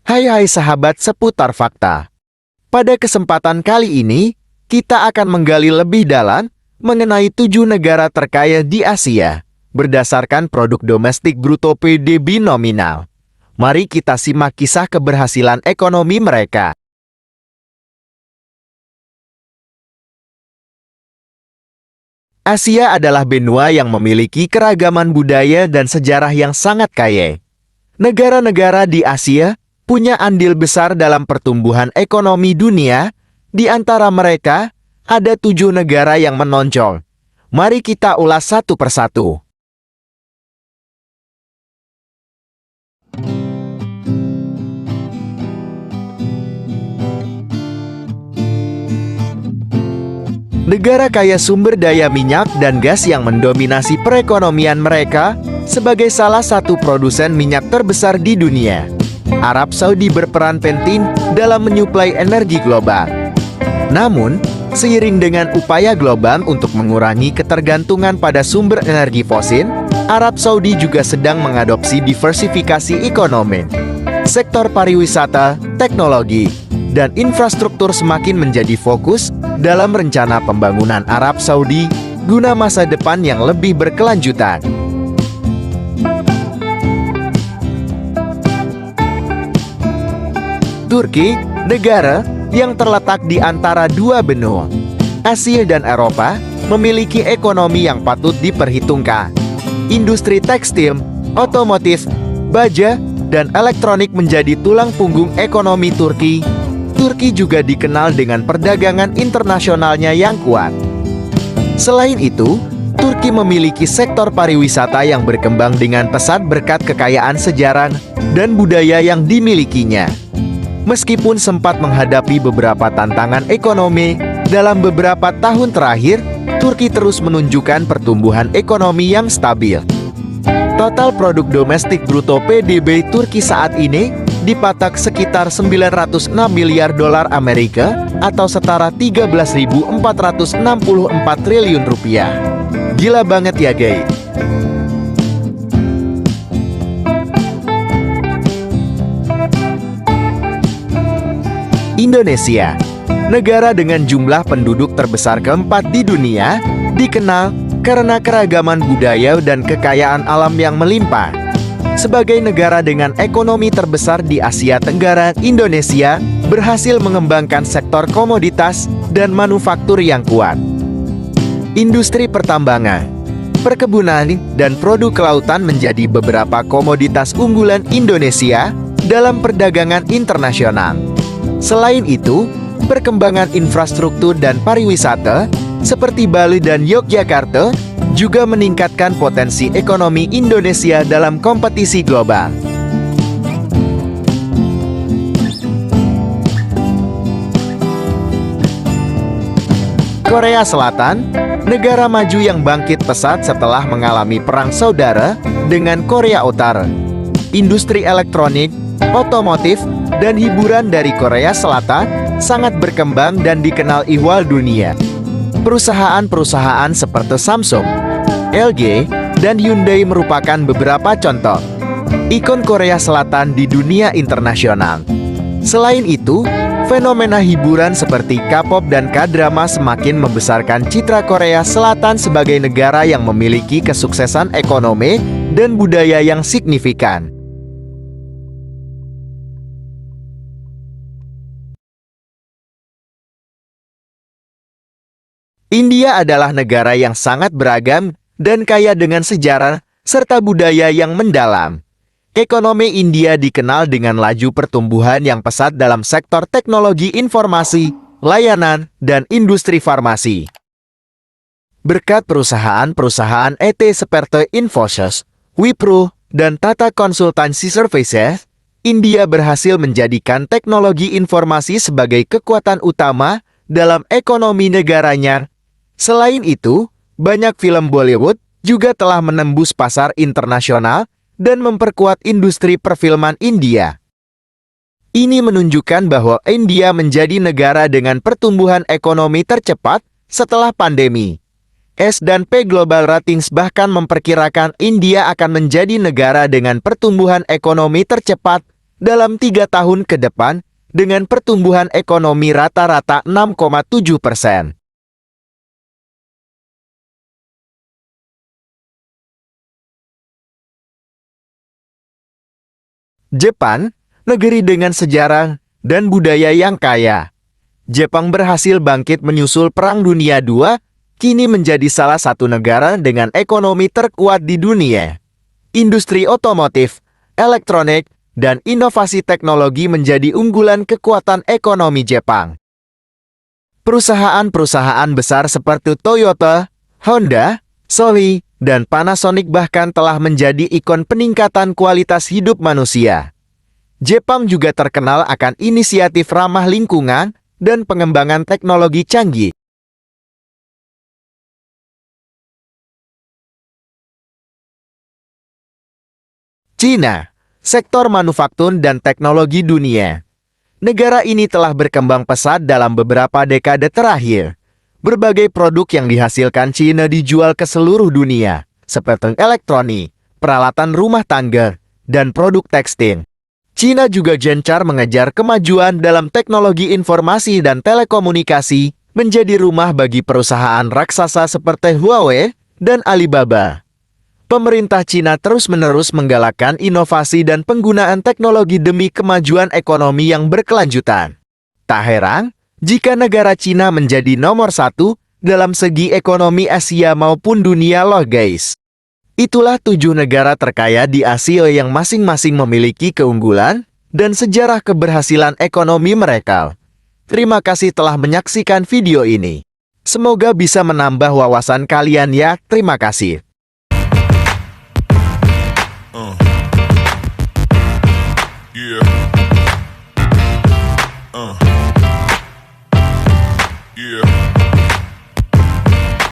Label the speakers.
Speaker 1: Hai sahabat seputar fakta. Pada kesempatan kali ini, kita akan menggali lebih dalam mengenai 7 negara terkaya di Asia berdasarkan produk domestik bruto PDB nominal. Mari kita simak kisah keberhasilan ekonomi mereka. Asia adalah benua yang memiliki keragaman budaya dan sejarah yang sangat kaya. Negara-negara di Asia punya andil besar dalam pertumbuhan ekonomi dunia. Di antara mereka, ada 7 negara yang menonjol. Mari kita ulas satu persatu. Negara kaya sumber daya minyak dan gas yang mendominasi perekonomian mereka sebagai salah satu produsen minyak terbesar di dunia. Arab Saudi berperan penting dalam menyuplai energi global. Namun, seiring dengan upaya global untuk mengurangi ketergantungan pada sumber energi fosil, Arab Saudi juga sedang mengadopsi diversifikasi ekonomi. Sektor pariwisata, teknologi, dan infrastruktur semakin menjadi fokus dalam rencana pembangunan Arab Saudi guna masa depan yang lebih berkelanjutan. Turki, negara yang terletak di antara dua benua, Asia dan Eropa, memiliki ekonomi yang patut diperhitungkan. Industri tekstil, otomotif, baja, dan elektronik menjadi tulang punggung ekonomi Turki. Turki juga dikenal dengan perdagangan internasionalnya yang kuat. Selain itu, Turki memiliki sektor pariwisata yang berkembang dengan pesat berkat kekayaan sejarah dan budaya yang dimilikinya. Meskipun sempat menghadapi beberapa tantangan ekonomi, dalam beberapa tahun terakhir, Turki terus menunjukkan pertumbuhan ekonomi yang stabil. Total produk domestik bruto PDB Turki saat ini dipatok sekitar 906 miliar dolar Amerika atau setara 13.464 triliun rupiah. Gila banget ya guys. Indonesia, negara dengan jumlah penduduk terbesar keempat di dunia, dikenal karena keragaman budaya dan kekayaan alam yang melimpah. Sebagai negara dengan ekonomi terbesar di Asia Tenggara, Indonesia berhasil mengembangkan sektor komoditas dan manufaktur yang kuat. Industri pertambangan, perkebunan, dan produk kelautan menjadi beberapa komoditas unggulan Indonesia dalam perdagangan internasional. Selain itu, perkembangan infrastruktur dan pariwisata seperti Bali dan Yogyakarta juga meningkatkan potensi ekonomi Indonesia dalam kompetisi global. Korea Selatan, negara maju yang bangkit pesat setelah mengalami perang saudara dengan Korea Utara. Industri elektronik, otomotif, dan hiburan dari Korea Selatan sangat berkembang dan dikenal ihwal dunia. Perusahaan-perusahaan seperti Samsung, LG, dan Hyundai merupakan beberapa contoh ikon Korea Selatan di dunia internasional. Selain itu, fenomena hiburan seperti K-pop dan K-drama semakin membesarkan citra Korea Selatan sebagai negara yang memiliki kesuksesan ekonomi dan budaya yang signifikan. India adalah negara yang sangat beragam dan kaya dengan sejarah serta budaya yang mendalam. Ekonomi India dikenal dengan laju pertumbuhan yang pesat dalam sektor teknologi informasi, layanan, dan industri farmasi. Berkat perusahaan-perusahaan IT seperti Infosys, Wipro, dan Tata Consultancy Services, India berhasil menjadikan teknologi informasi sebagai kekuatan utama dalam ekonomi negaranya. Selain itu, banyak film Bollywood juga telah menembus pasar internasional dan memperkuat industri perfilman India. Ini menunjukkan bahwa India menjadi negara dengan pertumbuhan ekonomi tercepat setelah pandemi. S&P Global Ratings bahkan memperkirakan India akan menjadi negara dengan pertumbuhan ekonomi tercepat dalam 3 tahun ke depan dengan pertumbuhan ekonomi rata-rata 6,7%. Jepang, negeri dengan sejarah dan budaya yang kaya. Jepang berhasil bangkit menyusul Perang Dunia II, kini menjadi salah satu negara dengan ekonomi terkuat di dunia. Industri otomotif, elektronik, dan inovasi teknologi menjadi unggulan kekuatan ekonomi Jepang. Perusahaan-perusahaan besar seperti Toyota, Honda, Sony, dan Panasonic bahkan telah menjadi ikon peningkatan kualitas hidup manusia. Jepang juga terkenal akan inisiatif ramah lingkungan dan pengembangan teknologi canggih. Cina, sektor manufaktur dan teknologi dunia. Negara ini telah berkembang pesat dalam beberapa dekade terakhir. Berbagai produk yang dihasilkan Cina dijual ke seluruh dunia, seperti elektronik, peralatan rumah tangga, dan produk tekstil. Cina juga gencar mengejar kemajuan dalam teknologi informasi dan telekomunikasi, menjadi rumah bagi perusahaan raksasa seperti Huawei dan Alibaba. Pemerintah Cina terus-menerus menggalakkan inovasi dan penggunaan teknologi demi kemajuan ekonomi yang berkelanjutan. Tak heran jika negara Cina menjadi nomor 1 dalam segi ekonomi Asia maupun dunia loh guys. Itulah 7 negara terkaya di Asia yang masing-masing memiliki keunggulan dan sejarah keberhasilan ekonomi mereka. Terima kasih telah menyaksikan video ini. Semoga bisa menambah wawasan kalian ya. Terima kasih.
Speaker 2: Yeah.